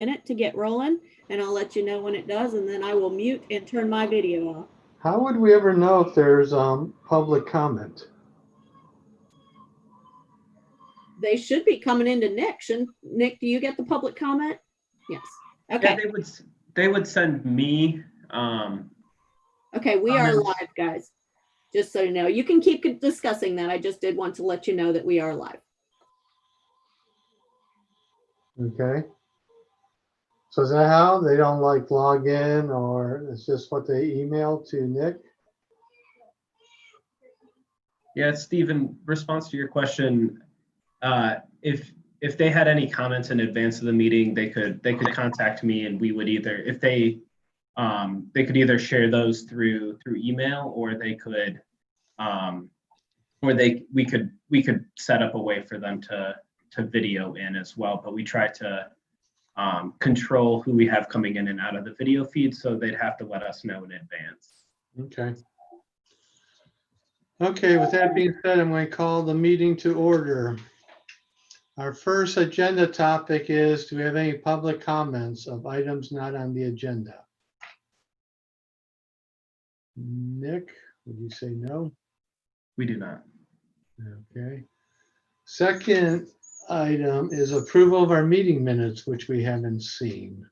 minute to get rolling, and I'll let you know when it does, and then I will mute and turn my video off. How would we ever know if there's public comment? They should be coming into Nick. Nick, do you get the public comment? Yes. Okay. Yeah, they would send me. Okay, we are live, guys. Just so you know, you can keep discussing that. I just did want to let you know that we are live. Okay. So is that how they don't like log in, or it's just what they email to Nick? Yeah, Steve, in response to your question, if they had any comments in advance of the meeting, they could contact me, and we would either, if they could either share those through email, or they could we could set up a way for them to video in as well. But we try to control who we have coming in and out of the video feed, so they'd have to let us know in advance. Okay. Okay, with that being said, I'm going to call the meeting to order. Our first agenda topic is, do we have any public comments of items not on the agenda? Nick, would you say no? We do not. Okay. Second item is approval of our meeting minutes, which we haven't seen.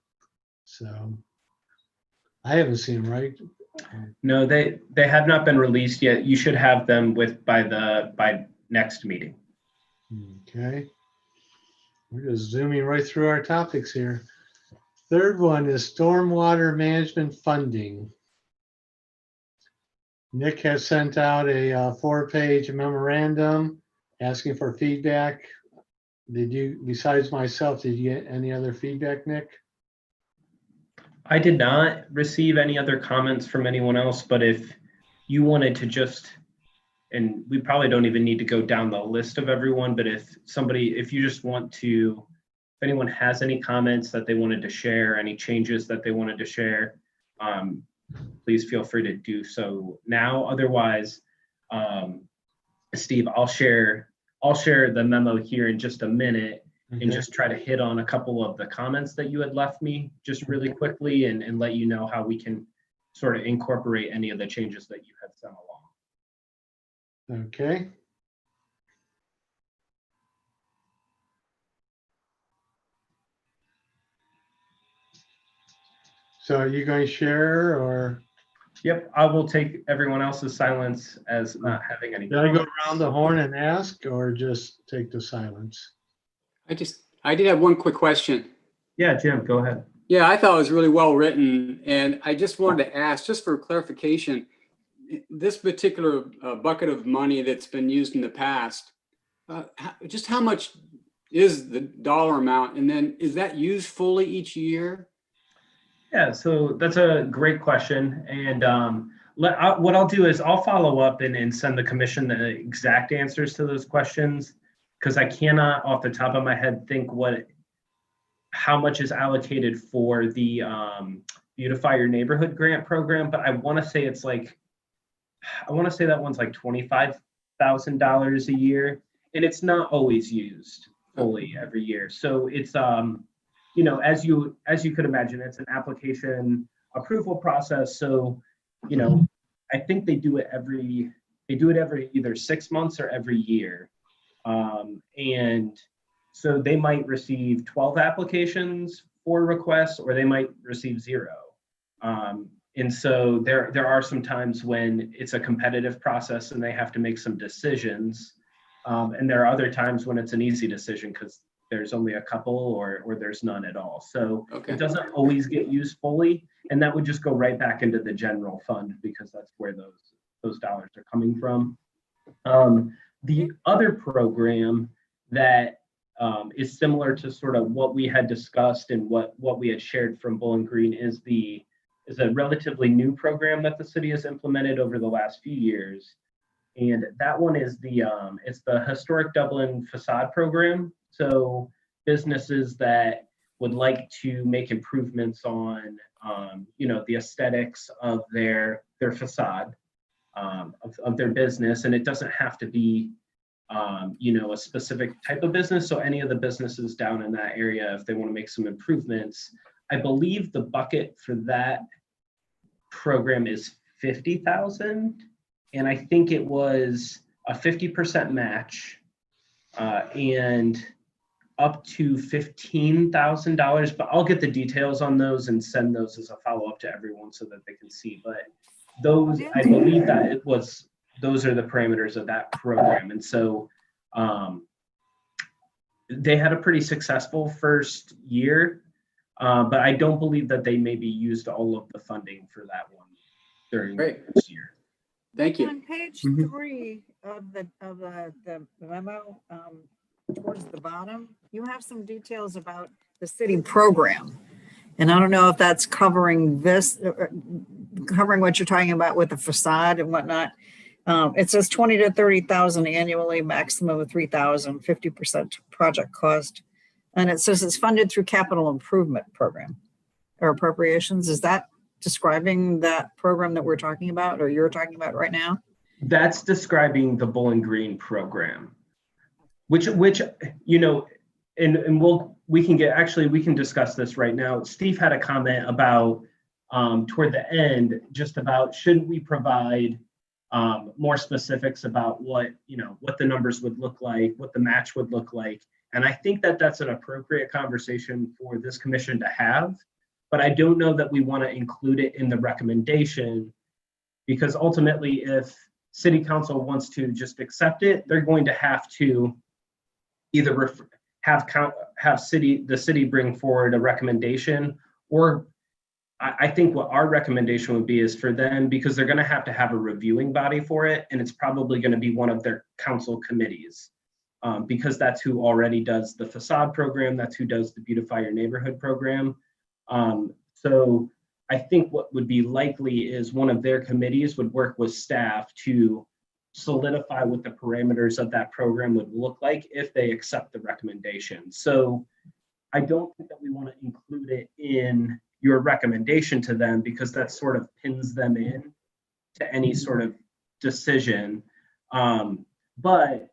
So I haven't seen, right? No, they have not been released yet. You should have them by next meeting. Okay. We're just zooming right through our topics here. Third one is stormwater management funding. Nick has sent out a 4-page memorandum asking for feedback. Did you, besides myself, did you get any other feedback, Nick? I did not receive any other comments from anyone else, but if you wanted to just, and we probably don't even need to go down the list of everyone, but if you just want to, if anyone has any comments that they wanted to share, any changes that they wanted to share, please feel free to do so now. Otherwise, Steve, I'll share the memo here in just a minute. Okay. And just try to hit on a couple of the comments that you had left me just really quickly, and let you know how we can sort of incorporate any of the changes that you had sent along. Okay. So are you going to share, or? Yep, I will take everyone else's silence as not having any. Did I go around the horn and ask, or just take the silence? I did have one quick question. Yeah, Jim, go ahead. Yeah, I thought it was really well written, and I just wanted to ask, just for clarification, this particular bucket of money that's been used in the past, just how much is the dollar amount, and then is that used fully each year? Yeah, so that's a great question, and what I'll do is I'll follow up and send the commission the exact answers to those questions, because I cannot off the top of my head think how much is allocated for the Beautify Your Neighborhood grant program, but I want to say that one's like $25,000 a year, and it's not always used fully every year. So it's you know, as you could imagine, it's an application approval process. So, you know, I think they do it every either 6 months or every year. And so they might receive 12 applications for requests, or they might receive 0. And so there are some times when it's a competitive process and they have to make some decisions. And there are other times when it's an easy decision because there's only a couple or there's none at all. So It doesn't always get used fully. And that would just go right back into the general fund, because that's where those dollars are coming from. The other program that is similar to sort of what we had discussed and what we had shared from Bowling Green is a relatively new program that the city has implemented over the last few years. And that one is it's the Historic Dublin Facade Program. So businesses that would like to make improvements on you know, the aesthetics of their facade of their business, and it doesn't have to be you know, a specific type of business. So any of the businesses down in that area, if they want to make some improvements, I believe the bucket for that program is 50,000. And I think it was a 50% match and up to $15,000, but I'll get the details on those and send those as a follow-up to everyone so that they can see. But those, I believe that it was, those are the parameters of that program. And so they had a pretty successful first year, but I don't believe that they maybe used all of the funding for that one during Great. this year. Thank you. On page Mhm. 3 of the memo, towards the bottom, you have some details about the city program. And I don't know if that's covering this, covering what you're talking about with the facade and whatnot. It says 20 to 30,000 annually, maximum of 3,000, 50% project cost. And it says it's funded through capital improvement program or appropriations. Is that describing that program that we're talking about or you're talking about right now? That's describing the Bowling Green program, which you know, and we can discuss this right now. Steve had a comment about toward the end, just about shouldn't we provide more specifics about what, you know, what the numbers would look like, what the match would look like. And I think that that's an appropriate conversation for this commission to have, but I don't know that we want to include it in the recommendation, because ultimately if city council wants to just accept it, they're going to have to either have the city bring forward a recommendation, or I think what our recommendation would be is for them, because they're going to have a reviewing body for it, and it's probably going to be one of their council committees, because that's who already does the facade program, that's who does the Beautify Your Neighborhood program. So I think what would be likely is one of their committees would work with staff to solidify what the parameters of that program would look like if they accept the recommendation. So I don't think that we want to include it in your recommendation to them, because that sort of pins them in to any sort of decision. But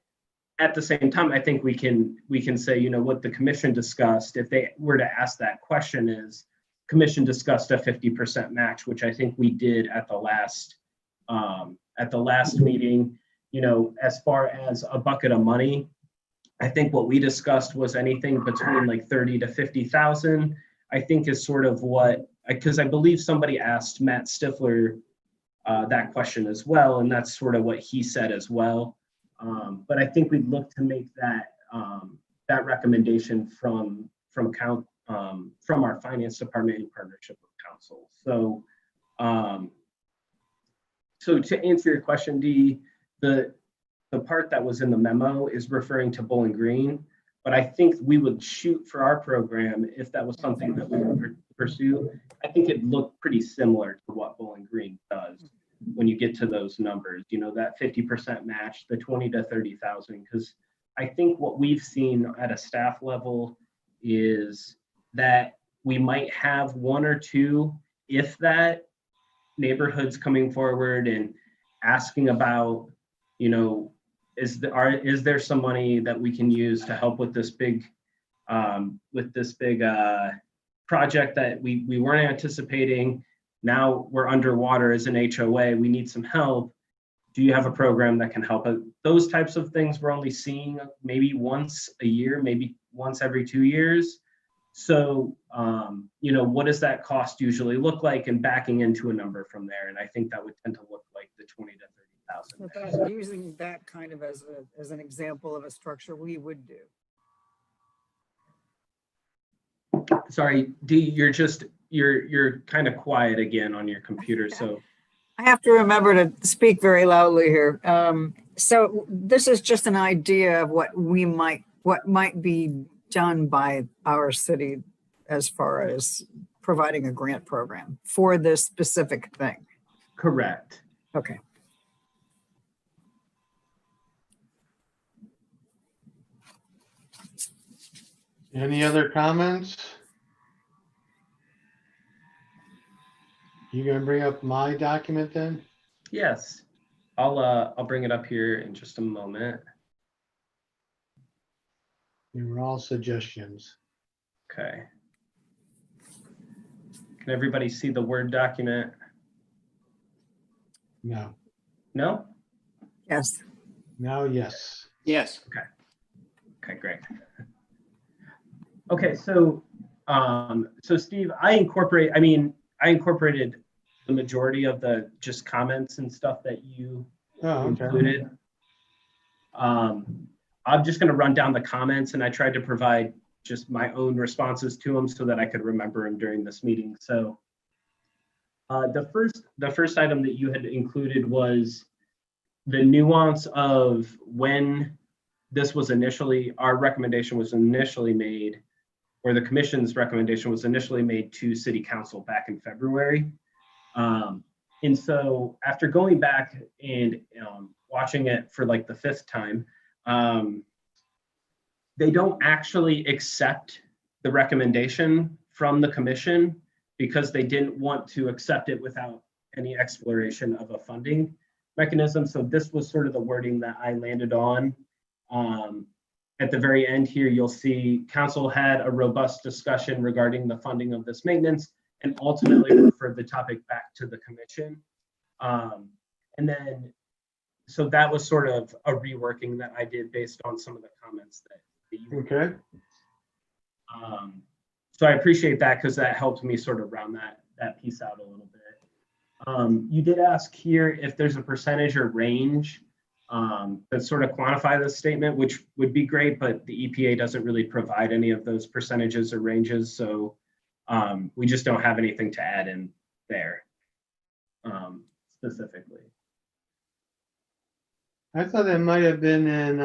at the same time, I think we can say, you know, what the commission discussed, if they were to ask that question, is commission discussed a 50% match, which I think we did at the last meeting. You know, as far as a bucket of money, I think what we discussed was anything between like 30 to 50,000, I think is sort of what, because I believe somebody asked Matt Stifler that question as well, and that's sort of what he said as well. But I think we'd look to make that that recommendation from our finance department in partnership with council. So, so to answer your question, Dee, the part that was in the memo is referring to Bowling Green, but I think we would shoot for our program if that was something that we would pursue. I think it looked pretty similar to what Bowling Green does when you get to those numbers, you know, that 50% match, the 20 to 30,000, because I think what we've seen at a staff level is that we might have one or two, if that, neighborhoods coming forward and asking about, you know, is there some money that we can use to help with this big project that we weren't anticipating. Now we're underwater as an HOA, we need some help. Do you have a program that can help us? Those types of things we're only seeing maybe once a year, maybe once every 2 years. So, you know, what does that cost usually look like, and backing into a number from there? And I think that would tend to look like the 20 to 30,000. So using that kind of as an example of a structure we would do. Sorry, Dee, you're kind of quiet again on your computer, so. I have to remember to speak very loudly here. So this is just an idea of what might be done by our city as far as providing a grant program for this specific thing. Correct. Okay. Any other comments? You gonna bring up my document then? Yes, I'll bring it up here in just a moment. They were all suggestions. Okay. Can everybody see the Word document? No, No? Yes. now, yes. Yes. Okay, great. Okay, so Steve, I incorporated the majority of the just comments and stuff that you Oh, okay. included. I'm just gonna run down the comments, and I tried to provide just my own responses to them so that I could remember them during this meeting. So the first item that you had included was the nuance of when this was initially, our recommendation was initially made, or the commission's recommendation was initially made to city council back in February. And so after going back and watching it for like the 5th time, they don't actually accept the recommendation from the commission because they didn't want to accept it without any exploration of a funding mechanism. So this was sort of the wording that I landed on. At the very end here, you'll see council had a robust discussion regarding the funding of this maintenance and ultimately referred the topic back to the commission. And then, so that was sort of a reworking that I did based on some of the comments that you. Okay. So I appreciate that because that helped me sort of round that piece out a little bit. You did ask here if there's a percentage or range that sort of quantify this statement, which would be great, but the EPA doesn't really provide any of those percentages or ranges. So we just don't have anything to add in there specifically. I thought that might have been in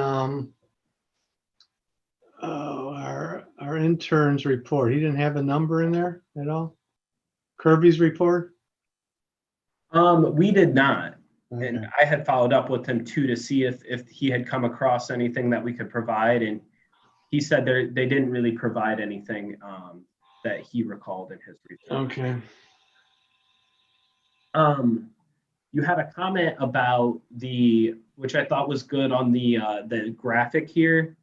our intern's report. He didn't have a number in there at all? Kirby's report? We did not. Okay. And I had followed up with him too to see if he had come across anything that we could provide. And he said they didn't really provide anything that he recalled in his report. Okay. You had a comment about which I thought was good on the graphic here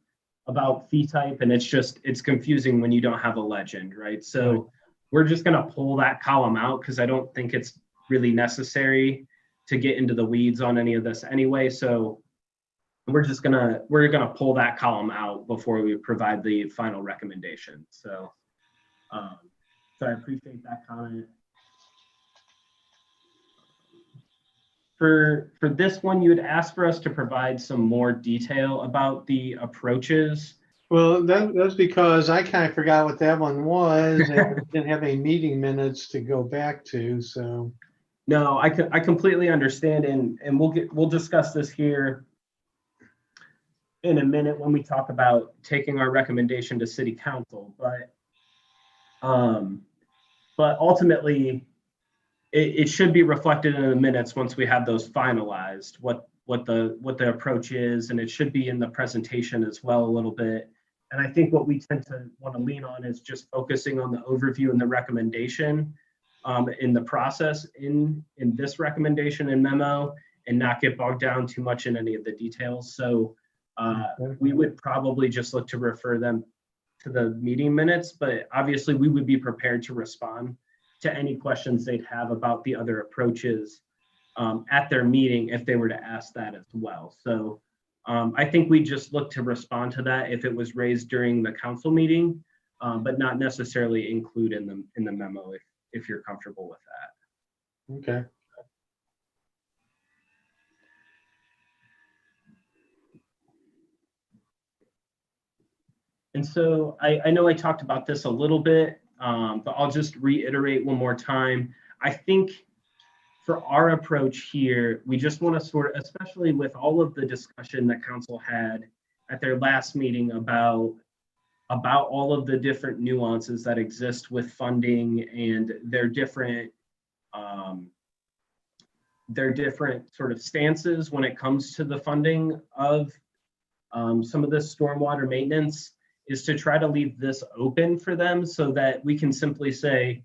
about fee type, and it's confusing when you don't have a legend, right? So Right. we're just gonna pull that column out because I don't think it's really necessary to get into the weeds on any of this anyway. So we're gonna pull that column out before we provide the final recommendation. So I appreciate that comment. For this one, you had asked for us to provide some more detail about the approaches. Well, that's because I kind of forgot what that one was and didn't have any meeting minutes to go back to, so. No, I completely understand, and we'll discuss this here in a minute when we talk about taking our recommendation to city council. But ultimately, it should be reflected in the minutes once we have those finalized, what the approach is, and it should be in the presentation as well a little bit. And I think what we tend to want to lean on is just focusing on the overview and the recommendation in the process in this recommendation and memo, and not get bogged down too much in any of the details. So we would probably just look to refer them to the meeting minutes, but obviously we would be prepared to respond to any questions they'd have about the other approaches at their meeting if they were to ask that as well. So I think we just look to respond to that if it was raised during the council meeting, but not necessarily include in the memo if you're comfortable with that. Okay. And so I know I talked about this a little bit, but I'll just reiterate one more time. I think for our approach here, we just want to sort of, especially with all of the discussion that council had at their last meeting about all of the different nuances that exist with funding and their different sort of stances when it comes to the funding of some of this stormwater maintenance, is to try to leave this open for them so that we can simply say,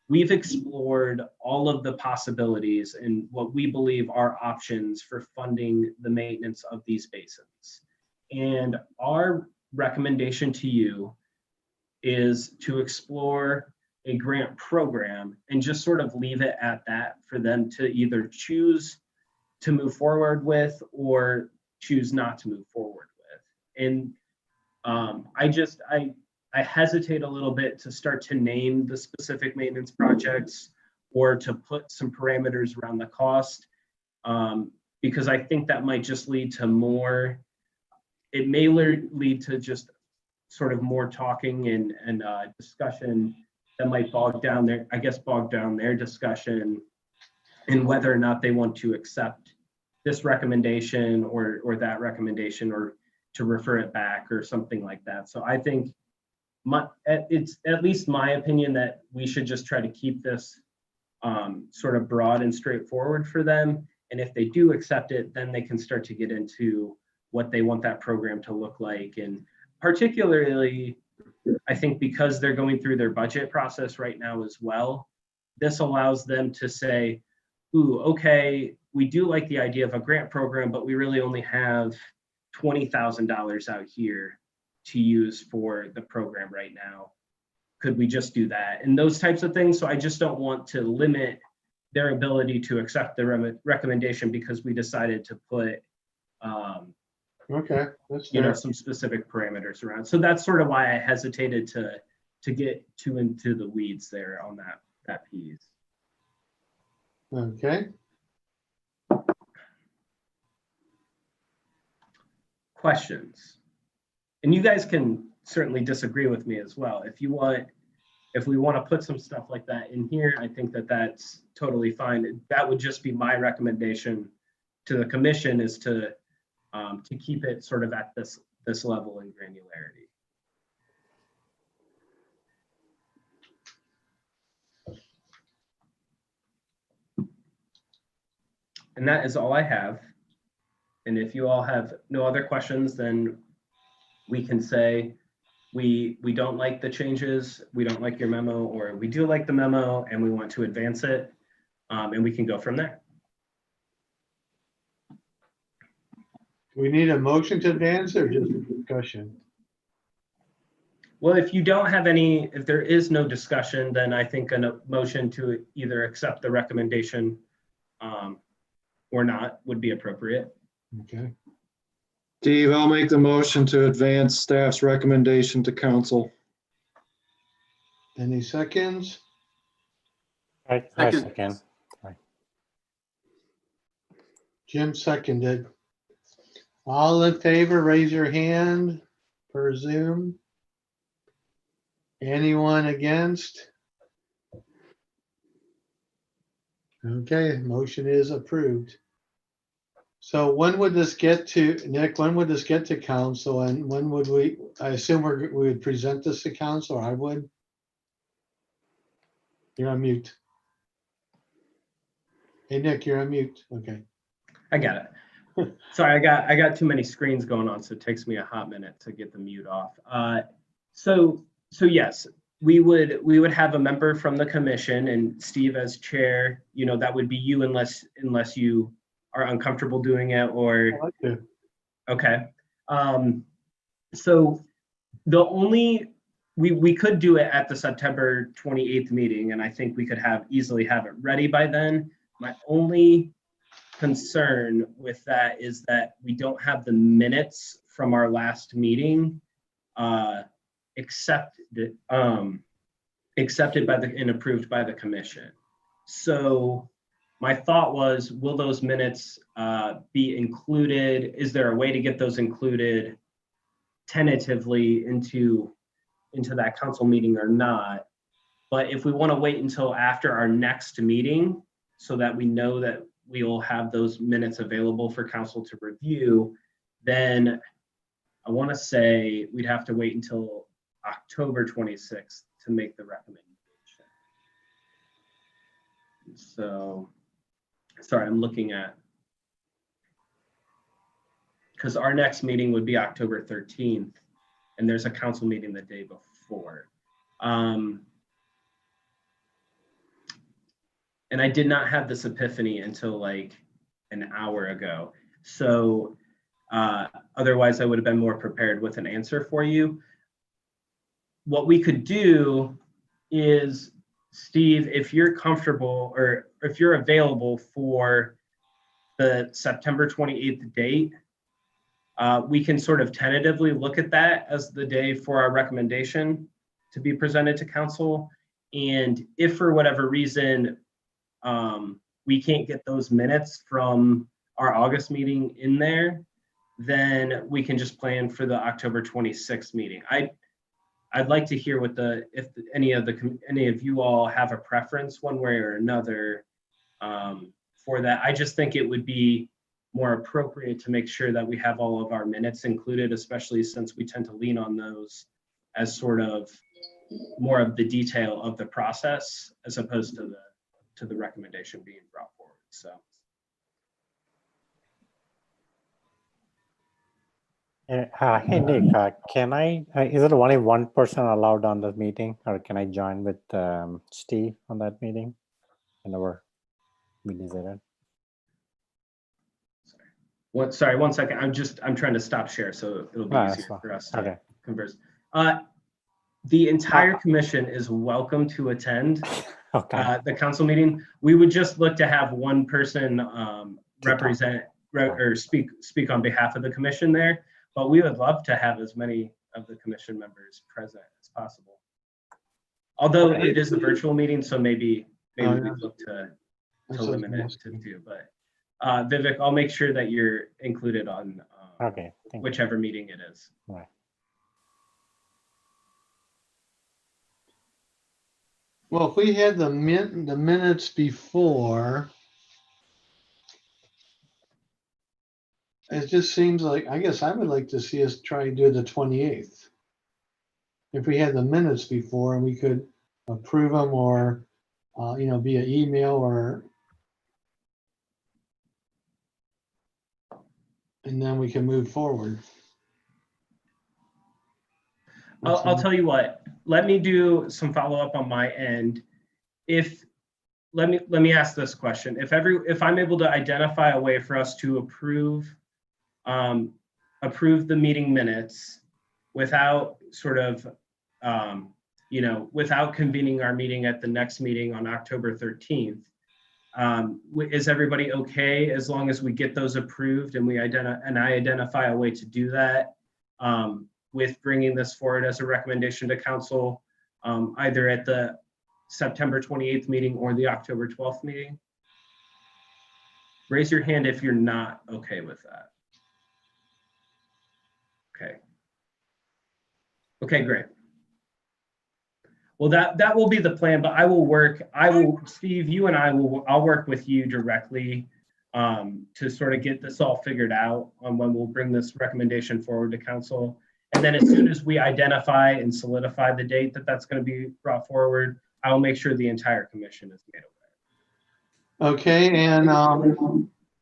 we've explored all of the possibilities and what we believe are options for funding the maintenance of these basins. And our recommendation to you is to explore a grant program and just sort of leave it at that for them to either choose to move forward with or choose not to move forward with. And I hesitate a little bit to start to name the specific maintenance projects or to put some parameters around the cost, because I think that might just lead to more, it may lead to just sort of more talking and discussion that might bog down their discussion and whether or not they want to accept this recommendation or that recommendation, or to refer it back or something like that. So I think it's at least my opinion that we should just try to keep this sort of broad and straightforward for them. And if they do accept it, then they can start to get into what they want that program to look like. And particularly, I think because they're going through their budget process right now as well, this allows them to say, ooh, okay, we do like the idea of a grant program, but we really only have $20,000 out here to use for the program right now. Could we just do that? And those types of things. So I just don't want to limit their ability to accept the recommendation because we decided to put Okay, that's you know, fair. some specific parameters around. So that's sort of why I hesitated to get too into the weeds there on that piece. Okay, Questions? And you guys can certainly disagree with me as well. If we want to put some stuff like that in here, I think that that's totally fine. That would just be my recommendation to the commission, is to keep it sort of at this level in granularity. And that is all I have. And if you all have no other questions, then we can say we don't like the changes, we don't like your memo, or we do like the memo and we want to advance it, and we can go from there. we need a motion to advance or just a discussion? Well, if you don't have any, if there is no discussion, then I think a motion to either accept the recommendation or not would be appropriate. Okay, Steve, I'll make the motion to advance staff's recommendation to council. any seconds? I Second. second. Jim seconded. All in favor, raise your hand per Zoom. Anyone against? Okay, motion is approved. So when would this get to, Nick, when would this get to council, and when would we, I assume we would present this to council, or I would? You're on mute. Hey, Nick, you're on mute. Okay. I got it. Sorry, I got too many screens going on, so it takes me a hot minute to get the mute off. So yes, we would have a member from the commission, and Steve as chair. You know, that would be you unless you are uncomfortable doing it, or I like to. okay. So the only we could do it at the September 28th meeting, and I think we could easily have it ready by then. My only concern with that is that we don't have the minutes from our last meeting accepted by and approved by the commission. So my thought was, will those minutes be included? Is there a way to get those included tentatively into that council meeting or not? But if we want to wait until after our next meeting so that we know that we will have those minutes available for council to review, then I want to say we'd have to wait until October 26th to make the recommendation. So, sorry, I'm looking at, because our next meeting would be October 13th, and there's a council meeting the day before. And I did not have this epiphany until like an hour ago. So Otherwise, I would have been more prepared with an answer for you. What we could do is, Steve, if you're comfortable or if you're available for the September 28th date, we can sort of tentatively look at that as the day for our recommendation to be presented to council. And if for whatever reason we can't get those minutes from our August meeting in there, then we can just plan for the October 26th meeting. I'd like to hear what if any of you all have a preference one way or another for that. I just think it would be more appropriate to make sure that we have all of our minutes included, especially since we tend to lean on those as sort of more of the detail of the process as opposed to the recommendation being brought forward. So. Hey Nick, can I, is it only one person allowed on the meeting, or can I join with Steve on that meeting? Whenever we desire. Sorry, 1 second. I'm trying to stop share so it'll be easier for us to converse. The entire commission is welcome to attend the council meeting. We would just look to have one person represent or speak on behalf of the commission there, but we would love to have as many of the commission members present as possible. Although it is a virtual meeting, so maybe we look to limit it to 2. But Vivek, I'll make sure that you're included on whichever meeting it is. Right. Well, if we had the minutes before, it just seems like, I guess I would like to see us try to do the 28th. If we had the minutes before and we could approve them or, via email and then we can move forward. I'll tell you what, let me do some follow-up on my end. Let me ask this question. If I'm able to identify a way for us to approve the meeting minutes without sort of, without convening our meeting at the next meeting on October 13th, is everybody okay as long as we get those approved and I identify a way to do that with bringing this forward as a recommendation to council, either at the September 28th meeting or the October 12th meeting? Raise your hand if you're not okay with that. Okay, great. Well, that will be the plan, but Steve, you and I'll work with you directly to sort of get this all figured out on when we'll bring this recommendation forward to council. And then as soon as we identify and solidify the date that's going to be brought forward, I will make sure the entire commission is made aware. Okay, and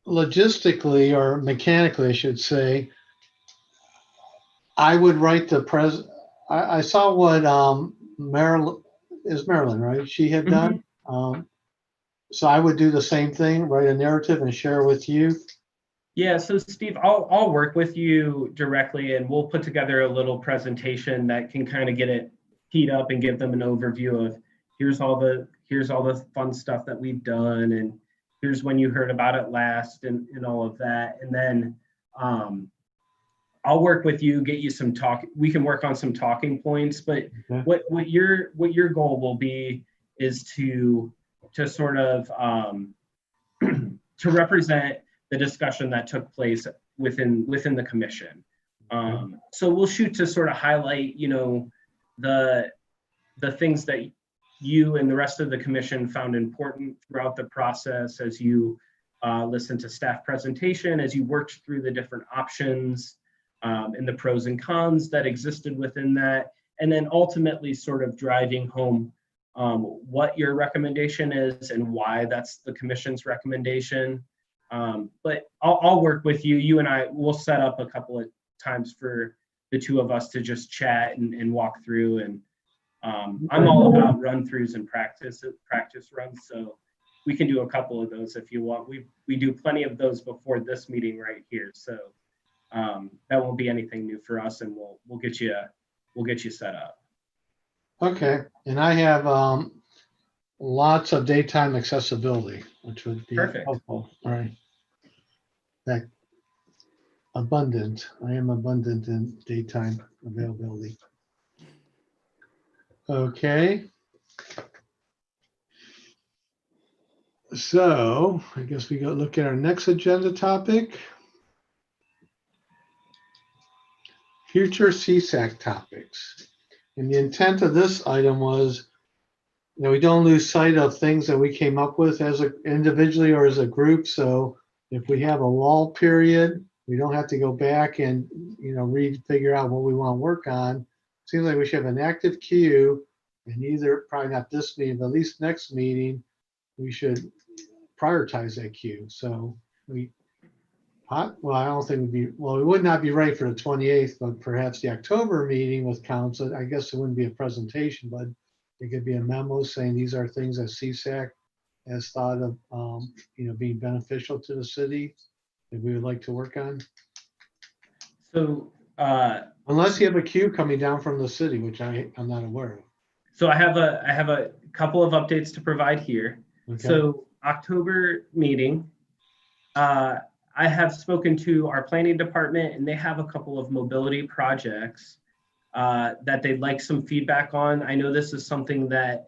logistically or mechanically, I should say, I would write the I saw what Marilyn, right? She had done. So I would do the same thing, write a narrative and share with you. Yeah, so Steve, I'll work with you directly and we'll put together a little presentation that can kind of get it teed up and give them an overview of here's all the fun stuff that we've done and here's when you heard about it last and all of that. And then I'll work with you, get you some we can work on some talking points, but what your goal will be is to sort of to represent the discussion that took place within the commission. So we'll shoot to sort of highlight, the things that you and the rest of the commission found important throughout the process as you listened to staff presentation, as you worked through the different options and the pros and cons that existed within that, and then ultimately sort of driving home what your recommendation is and why that's the commission's recommendation. But I'll work with you. You and I will set up a couple of times for the two of us to just chat and walk through. And I'm all about run-throughs and practice runs, so we can do a couple of those if you want. We do plenty of those before this meeting right here. So that won't be anything new for us, and we'll get you set up. Okay, and I have lots of daytime accessibility, which would be Perfect. helpful. All right. That abundant. I am abundant in daytime availability. Okay. So I guess we go look at our next agenda topic. Future CSAC topics. And the intent of this item was, we don't lose sight of things that we came up with as a individually or as a group. So if we have a lull period, we don't have to go back and, figure out what we want to work on. Seems like we should have an active queue, and either, probably not this meeting, but at least next meeting, we should prioritize that queue. So I don't think we would not be right for the 28th, but perhaps the October meeting with council, I guess it wouldn't be a presentation, but it could be a memo saying these are things that CSAC has thought of, being beneficial to the city that we would like to work on. So, Unless you have a queue coming down from the city, which I'm not aware of. so I have a couple of updates to provide here. Okay. So October meeting, I have spoken to our planning department, and they have a couple of mobility projects that they'd like some feedback on. I know this is something that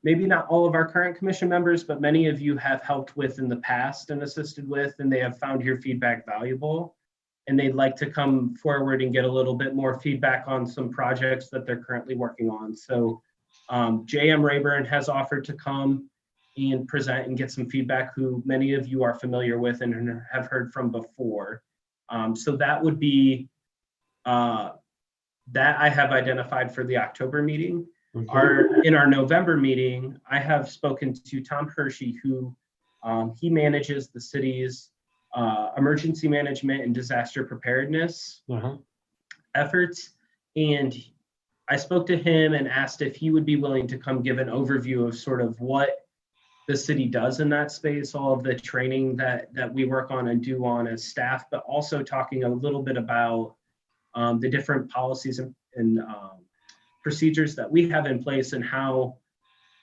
maybe not all of our current commission members, but many of you have helped with in the past and assisted with, and they have found your feedback valuable. And they'd like to come forward and get a little bit more feedback on some projects that they're currently working on. So J.M. Rayburn has offered to come and present and get some feedback, who many of you are familiar with and have heard from before. So that would be that I have identified for the October meeting. Okay. In our November meeting, I have spoken to Tom Hershey, who he manages the city's emergency management and disaster preparedness efforts. And I spoke to him and asked if he would be willing to come give an overview of sort of what the city does in that space, all of the training that we work on and do on as staff, but also talking a little bit about the different policies and procedures that we have in place and how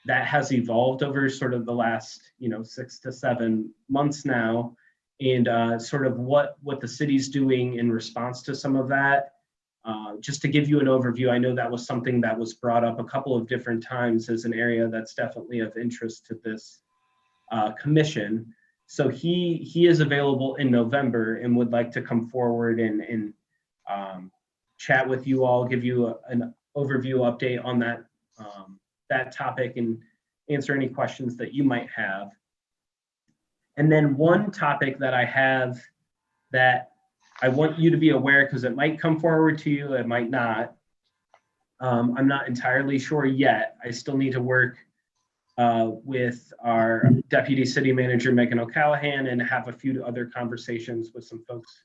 that has evolved over sort of the last 6 to 7 months now, and sort of what the city's doing in response to some of that. Just to give you an overview, I know that was something that was brought up a couple of different times as an area that's definitely of interest to this commission. So he is available in November and would like to come forward and chat with you all, give you an overview update on that topic and answer any questions that you might have. And then one topic that I have that I want you to be aware, because it might come forward to you, it might not. I'm not entirely sure yet. I still need to work with our Deputy City Manager, Megan O'Callahan, and have a few other conversations with some folks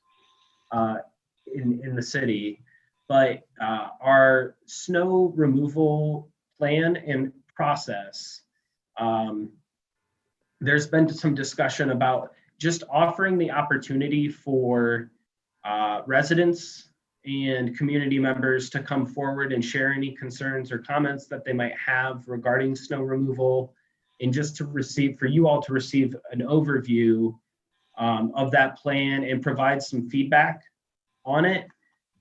in the city. But our snow removal plan and process, there's been some discussion about just offering the opportunity for residents and community members to come forward and share any concerns or comments that they might have regarding snow removal, and just for you all to receive an overview of that plan and provide some feedback on it.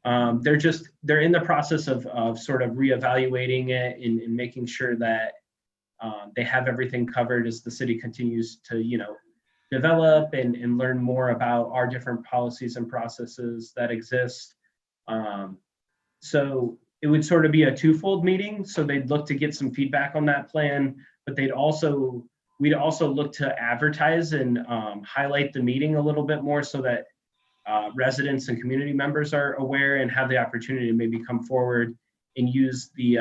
They're in the process of sort of reevaluating it and making sure that they have everything covered as the city continues to, develop and learn more about our different policies and processes that exist. So it would sort of be a twofold meeting. So they'd look to get some feedback on that plan, but we'd also look to advertise and highlight the meeting a little bit more so that residents and community members are aware and have the opportunity to maybe come forward and use the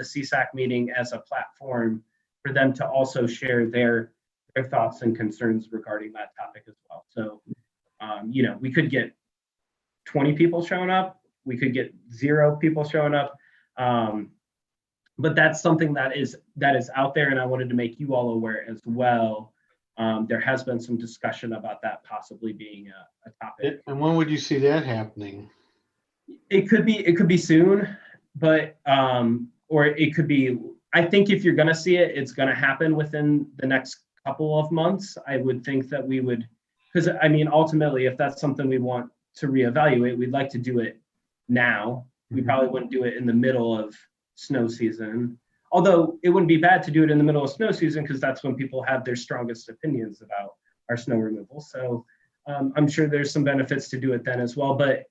CSAC meeting as a platform for them to also share their thoughts and concerns regarding that topic as well. So, we could get 20 people showing up, we could get 0 people showing up, but that's something that is out there, and I wanted to make you all aware as well, There has been some discussion about that possibly being a topic. And when would you see that happening? It could be soon, but or it could be. I think if you're going to see it, it's going to happen within the next couple of months. I would think that we would, because I mean, ultimately, if that's something we want to reevaluate, we'd like to do it now. We probably wouldn't do it in the middle of snow season. Although it wouldn't be bad to do it in the middle of snow season because that's when people have their strongest opinions about our snow removal. So I'm sure there's some benefits to do it then as well. But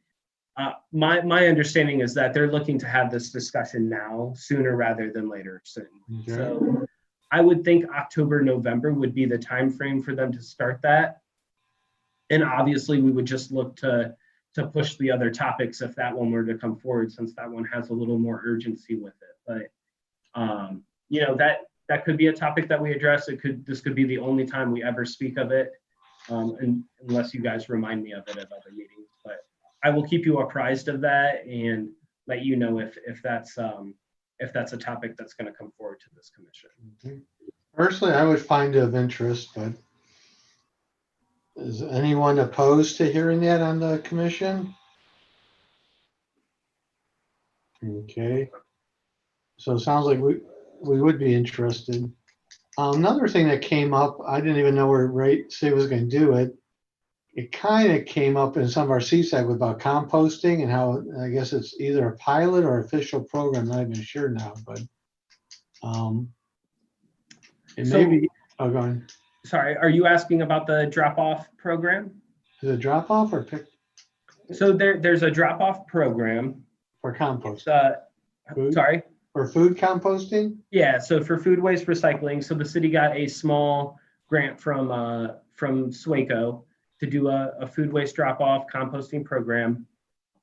my understanding is that they're looking to have this discussion now, sooner rather than later soon. Okay. So I would think October, November would be the time frame for them to start that. And obviously we would just look to push the other topics if that one were to come forward, since that one has a little more urgency with it. But you know, that could be a topic that we address. This could be the only time we ever speak of it, and unless you guys remind me of it at other meetings. But I will keep you apprised of that and let you know if that's a topic that's going to come forward to this commission. Okay. Personally, I would find it of interest, but is anyone opposed to hearing that on the commission? Okay. So it sounds like we would be interested. Another thing that came up, I didn't even know where City was going to do it. It kind of came up in some of our CSAC about composting and how I guess it's either a pilot or official program. Not even sure now, but and So- maybe. Oh, go on. Sorry, are you asking about the drop-off program? Is it drop off or pick So there's a drop-off program. for compost? Food? Sorry. For food composting? Yeah, so for food waste recycling, so the city got a small grant from SWACO to do a food waste drop-off composting program.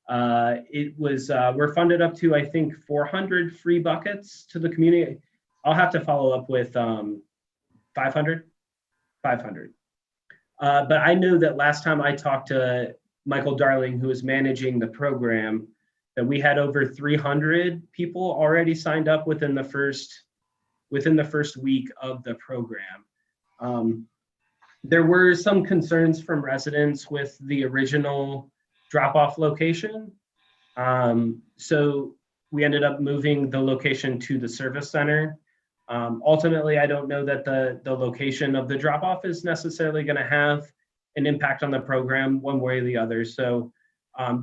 It was, we're funded up to, I think, 400 free buckets to the community. I'll have to follow up with 500. But I know that last time I talked to Michael Darling, who is managing the program, that we had over 300 people already signed up within the first week of the program. There were some concerns from residents with the original drop-off location. So we ended up moving the location to the service center. Ultimately, I don't know that the location of the drop-off is necessarily going to have an impact on the program one way or the other. So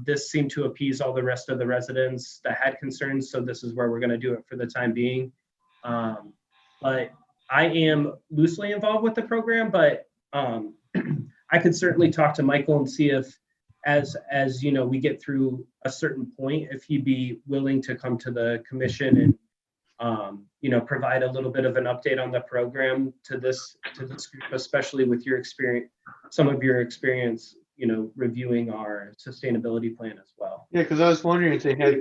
this seemed to appease all the rest of the residents that had concerns. So this is where we're going to do it for the time being. But I am loosely involved with the program, but I could certainly talk to Michael and see if, as you know, we get through a certain point, if he'd be willing to come to the commission and you know, provide a little bit of an update on the program to this group, especially with your experience, some of your experience, you know, reviewing our sustainability plan as well. Yeah, because I was wondering if they had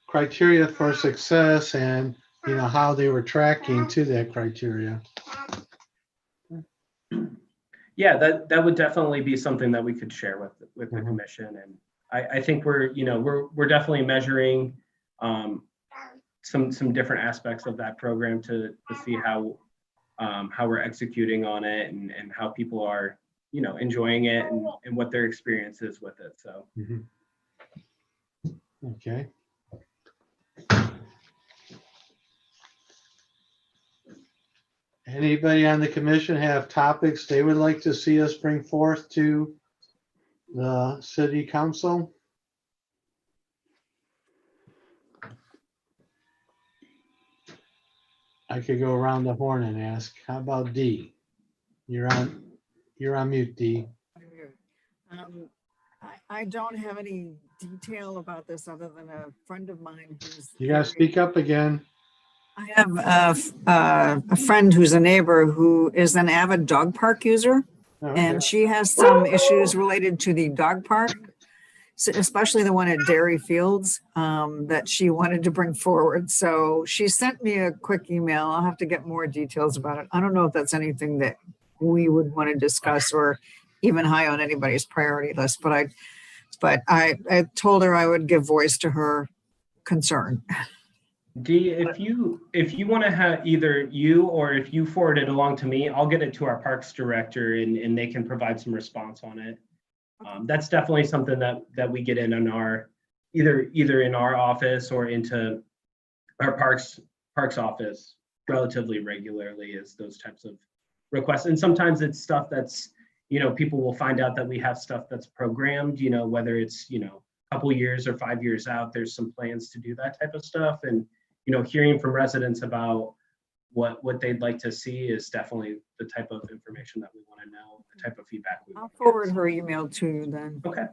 criteria for success and, you know, how they were tracking to that criteria. Yeah, that would definitely be something that we could share with the Mhm. commission. And I think we're definitely measuring some different aspects of that program to see how we're executing on it and how people are, you know, enjoying it and what their experience is with it. So Mhm. Okay. Anybody on the commission have topics they would like to see us bring forth to the city council? I could go around the horn and ask. How about D? You're on mute, D. I don't have any detail about this other than a friend of mine who's. You gotta speak up again. I have a friend who's a neighbor who is an avid dog park user, Okay. and she has some issues related to the dog park, especially the one at Dairy Fields, that she wanted to bring forward. So she sent me a quick email. I'll have to get more details about it. I don't know if that's anything that we would want to discuss or even high on anybody's priority list, but I told her I would give voice to her concern. Dee, if you want to have either you or if you forward it along to me, I'll get it to our parks director and they can provide some response on it. That's definitely something that we get in on our either in our office or into our parks office relatively regularly, is those types of requests. And sometimes it's stuff that's, people will find out that we have stuff that's programmed, whether it's, a couple years or 5 years out, there's some plans to do that type of stuff. And, hearing from residents about what they'd like to see is definitely the type of information that we want to know, the type of feedback we I'll want. forward her email to you then. Okay.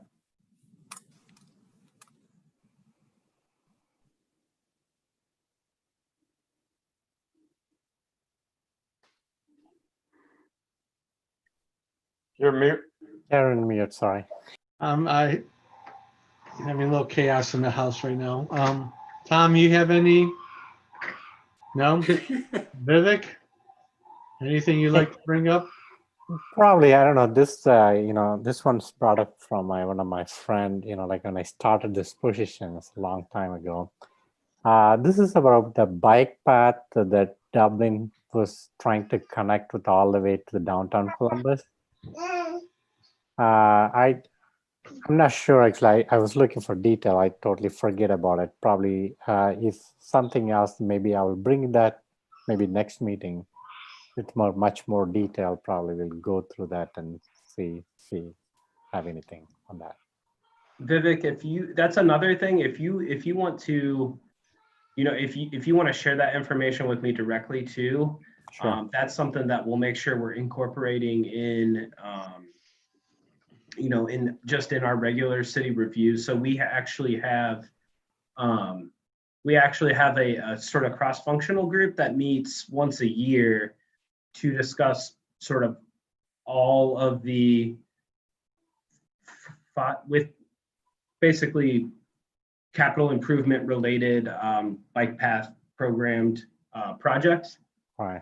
You're mute. Karen mute, sorry. I having a little chaos in the house right now. Tom, you have any? No? Vivek? Anything you'd like to bring up? Probably, I don't know, this, this one's brought up from one of my friend, like when I started this position it's a long time ago. This is about the bike path that Dublin was trying to connect with all the way to the downtown Columbus. I'm not sure, actually. I was looking for detail. I totally forget about it. Probably if something else, maybe I will bring that maybe next meeting with much more detail. Probably we'll go through that and see have anything on that. Vivek, that's another thing. If you want to, if you want to share that information with me directly too, Sure. that's something that we'll make sure we're incorporating in, in our regular city reviews. So we actually have a sort of cross-functional group that meets once a year to discuss sort of all of the with basically capital improvement related bike path programmed projects. Right.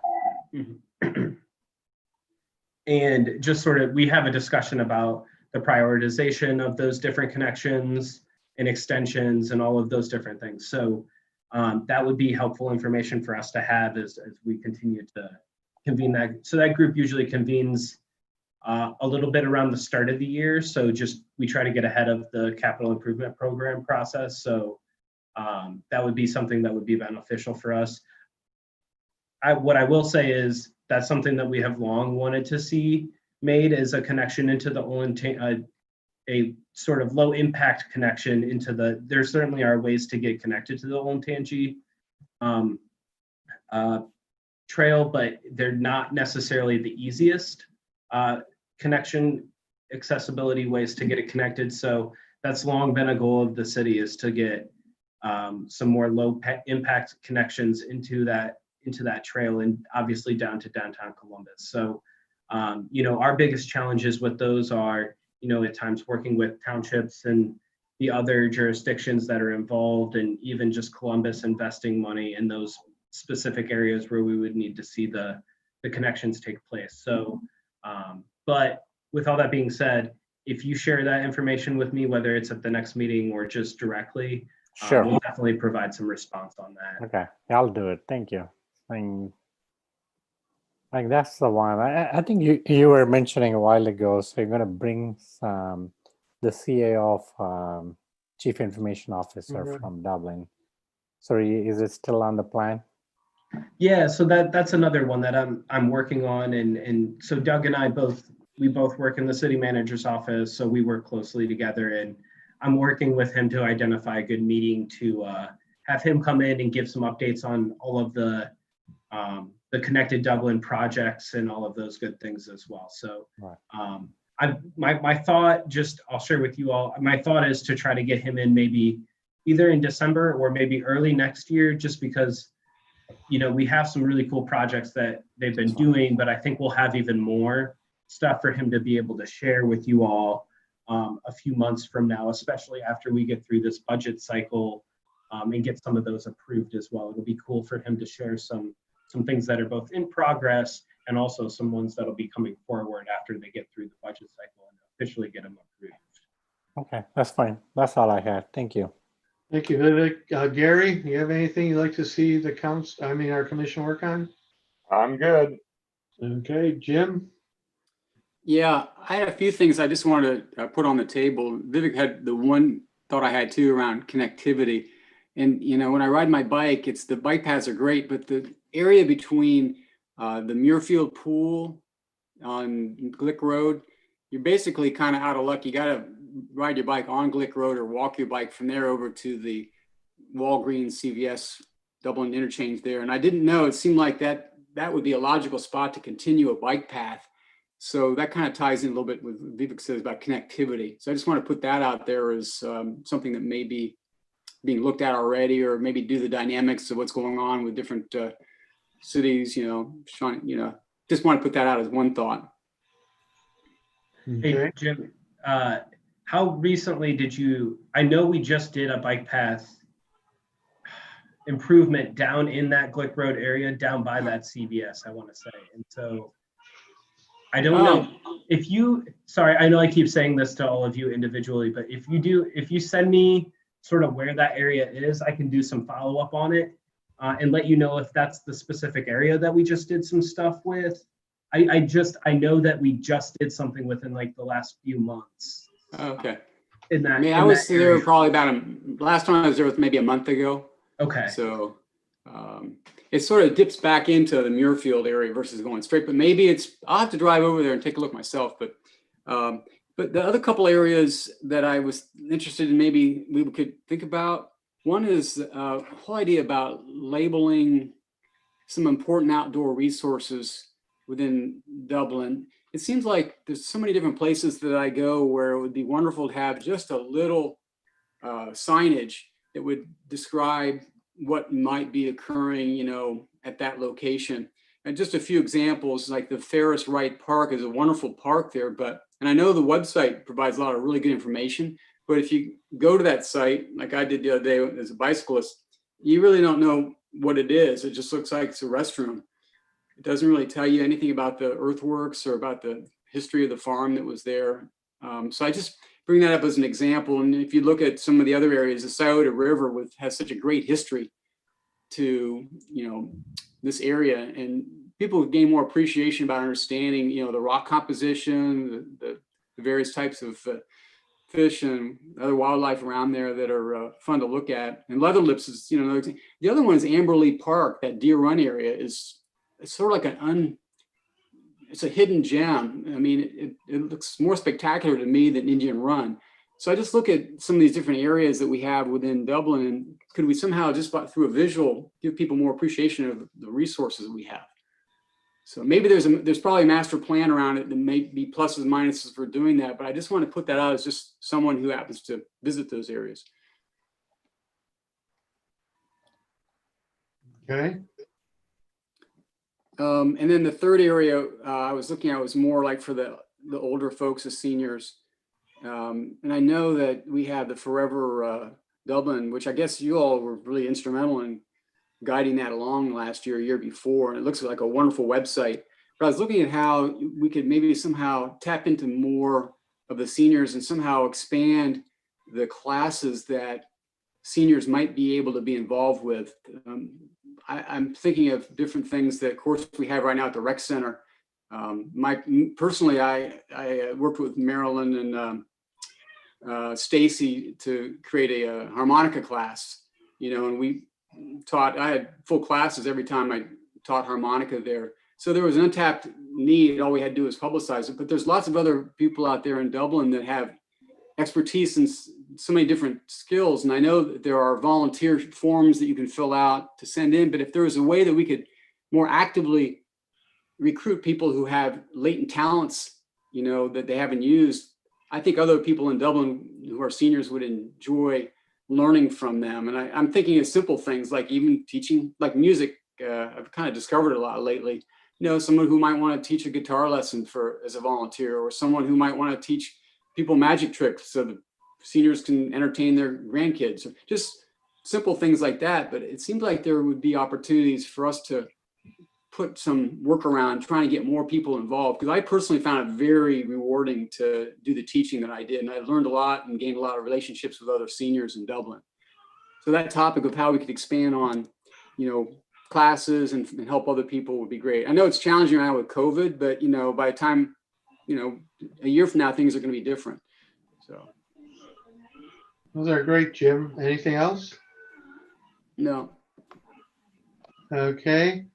And just sort of, we have a discussion about the prioritization of those different connections and extensions and all of those different things. So that would be helpful information for us to have as we continue to convene that. So that group usually convenes a little bit around the start of the year. So we try to get ahead of the capital improvement program process. So that would be something that would be beneficial for us. What I will say is that's something that we have long wanted to see made as a connection into the Olentangy, a sort of low impact connection into there certainly are ways to get connected to the Olentangy trail, but they're not necessarily the easiest connection accessibility ways to get it connected. So that's long been a goal of the city, is to get some more low impact connections into that trail, and obviously down to downtown Columbus. So our biggest challenges with those are, at times working with townships and the other jurisdictions that are involved, and even just Columbus investing money in those specific areas where we would need to see the connections take place. So, but with all that being said, if you share that information with me, whether it's at the next meeting or just directly, Sure. we'll definitely provide some response on that. Okay, I'll do it. Thank you. Like that's the one. I think you were mentioning a while ago. So you're going to bring the CA of Chief Information Officer from Dublin. Sorry, is it still on the plan? Yeah, so that's another one that I'm working on, and so Doug and I both work in the city manager's office, so we work closely together, and I'm working with him to identify a good meeting to have him come in and give some updates on all of the Connected Dublin projects and all of those good things as well. So right. My thought, I'll share with you all, my thought is to try to get him in maybe either in December or maybe early next year, just because we have some really cool projects that they've been doing, but I think we'll have even more stuff for him to be able to share with you all a few months from now, especially after we get through this budget cycle and get some of those approved as well. It'll be cool for him to share some things that are both in progress and also some ones that'll be coming forward after they get through the budget cycle and officially get them approved. Okay, that's fine. That's all I had. Thank you. Thank you, Vivek. Gary, you have anything you'd like to see the council, our commission work on? I'm good. Okay, Jim? Yeah, I had a few things I just wanted to put on the table. Vivek had the one thought I had too around connectivity. And, when I ride my bike, the bike paths are great, but the area between the Muirfield Pool on Glick Road, you're basically kind of out of luck. You got to ride your bike on Glick Road or walk your bike from there over to the Walgreens CVS Dublin interchange there. And I didn't know, it seemed like that would be a logical spot to continue a bike path. So that kind of ties in a little bit with what Vivek says about connectivity. So I just want to put that out there as something that may be being looked at already, or maybe do the dynamics of what's going on with different cities, just want to put that out as one thought. Hey, Okay. Jim, how recently I know we just did a bike path improvement down in that Glick Road area, down by that CVS, I want to say. And so I don't know sorry, I know I keep saying this to all of you individually, but if you send me sort of where that area is, I can do some follow-up on it and let you know if that's the specific area that we just did some stuff with. I know that we just did something within like the last few months. Okay. I was there probably last time I was there was maybe a month ago. Okay. So it sort of dips back into the Muirfield area versus going straight, but maybe I'll have to drive over there and take a look myself. But the other couple areas that I was interested in, maybe we could think about, one is the whole idea about labeling some important outdoor resources within Dublin. It seems like there's so many different places that I go where it would be wonderful to have just a little signage that would describe what might be occurring, at that location. And just a few examples, like the Ferris Wright Park is a wonderful park there, and I know the website provides a lot of really good information, but if you go to that site, like I did the other day as a bicyclist, you really don't know what it is. It just looks like it's a restroom. It doesn't really tell you anything about the earthworks or about the history of the farm that was there. So I just bring that up as an example. And if you look at some of the other areas, the Scioto River has such a great history to, this area, and people gain more appreciation about understanding, the rock composition, the various types of fish and other wildlife around there that are fun to look at. And Leather Lips is, another thing. The other one is Amberley Park. That Deer Run area it's sort of like it's a hidden gem. I mean, it looks more spectacular to me than Indian Run. So I just look at some of these different areas that we have within Dublin, and could we somehow just through a visual give people more appreciation of the resources that we have? So maybe there's probably a master plan around it that may be pluses and minuses for doing that, but I just want to put that out as just someone who happens to visit those areas. Okay. And then the third area I was looking at was more like for the older folks, the seniors. And I know that we have the Forever Dublin, which I guess you all were really instrumental in guiding that along last year before. And it looks like a wonderful website. But I was looking at how we could maybe somehow tap into more of the seniors and somehow expand the classes that seniors might be able to be involved with. I'm thinking of different things that, of course, we have right now at the rec center. Personally, I worked with Marilyn and Stacy to create a harmonica class, and we taught. I had full classes every time I taught harmonica there. So there was an untapped need. All we had to do was publicize it. But there's lots of other people out there in Dublin that have expertise in so many different skills. And I know that there are volunteer forms that you can fill out to send in, but if there was a way that we could more actively recruit people who have latent talents, that they haven't used, I think other people in Dublin who are seniors would enjoy learning from them. And I'm thinking of simple things like even teaching, like music. I've kind of discovered a lot lately. Someone who might want to teach a guitar lesson as a volunteer, or someone who might want to teach people magic tricks so that seniors can entertain their grandkids, or just simple things like that. But it seems like there would be opportunities for us to put some work around trying to get more people involved, because I personally found it very rewarding to do the teaching that I did, and I learned a lot and gained a lot of relationships with other seniors in Dublin. So that topic of how we could expand on, classes and help other people would be great. I know it's challenging right now with COVID, but by the time, a year from now, things are going to be different. So, Those are great, Jim. Anything else? no. Okay.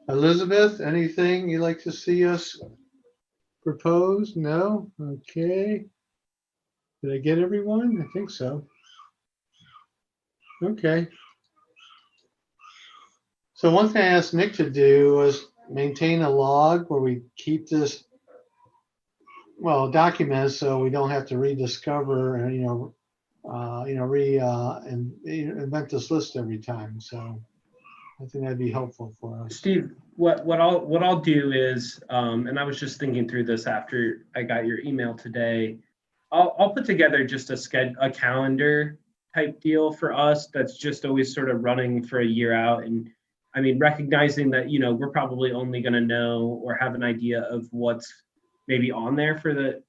Elizabeth, anything you'd like to see us propose? No? Okay. Did I get everyone? I think so. Okay. So one thing I asked Nick to do was maintain a log where we keep this, well, documented so we don't have to rediscover and, and invent this list every time. So I think that'd be helpful for us. Steve, what I'll do is, and I was just thinking through this after I got your email today. I'll put together just a calendar type deal for us that's just always sort of running for a year out. And I mean, recognizing that, we're probably only going to know or have an idea of what's maybe on there for the,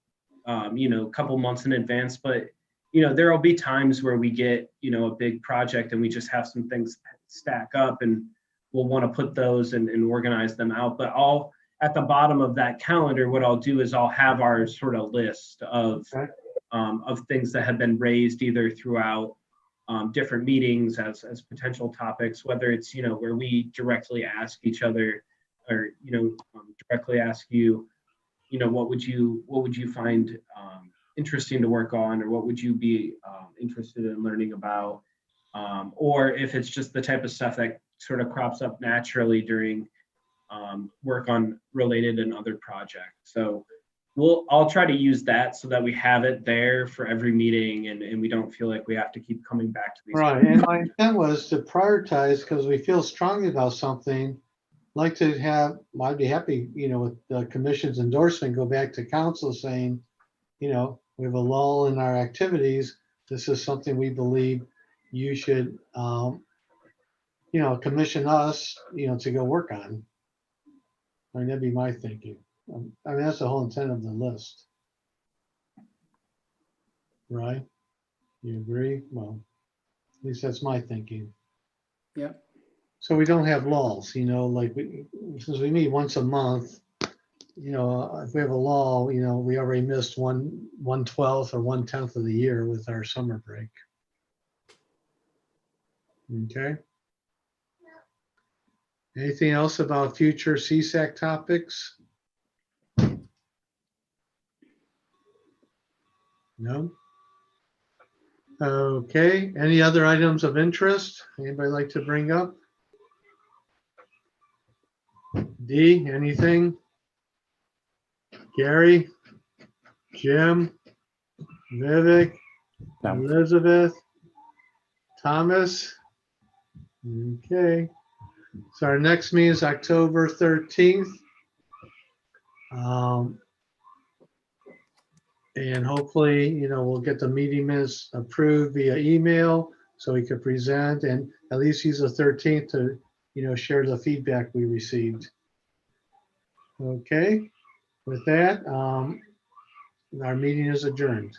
couple months in advance. But, there will be times where we get, a big project and we just have some things stack up and we'll want to put those and organize them out. But at the bottom of that calendar, what I'll do is I'll have our sort of list of things that have been raised either throughout different meetings as potential topics, whether it's, where we directly ask each other or, directly ask you, what would you find interesting to work on, or what would you be interested in learning about? Or if it's just the type of stuff that sort of crops up naturally during work on related and other projects. So I'll try to use that so that we have it there for every meeting and we don't feel like we have to keep coming back to these. Right, and my intent was to prioritize because we feel strongly about something. Like to have, I'd be happy, with the commission's endorsement, go back to council saying, we have a lull in our activities. This is something we believe you should, commission us, to go work on. I mean, that'd be my thinking. I mean, that's the whole intent of the list. Right? You agree? Well, at least that's my thinking. Yep. So we don't have lulls, since we meet once a month, if we have a lull, we already missed 1/12 or 1/10 of the year with our summer break. Okay. Anything else about future CSAC topics? No? Okay, any other items of interest? Anybody like to bring up? D, anything? Gary? Jim? Vivek? No. Elizabeth? Thomas? Okay. So our next meeting is October 13th. And hopefully, we'll get the meeting minutes approved via email so we could present and at least use the 13th to, share the feedback we received. Okay, with that, our meeting is adjourned.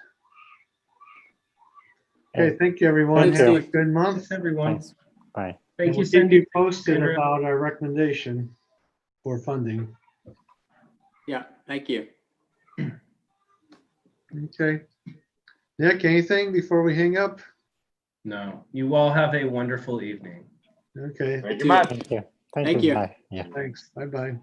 Okay, thank you, everyone. Thank Have you. a good month. Thanks, everyone. Thanks. Bye. Thank And you, we'll keep Cindy. you posted Sandra. about our recommendation for funding. Yeah, thank you. Okay. Nick, anything before we hang up? No, you all have a wonderful evening. Okay, Thank you much. Thank you. Thank you. Bye. Yeah. thanks. Bye-bye.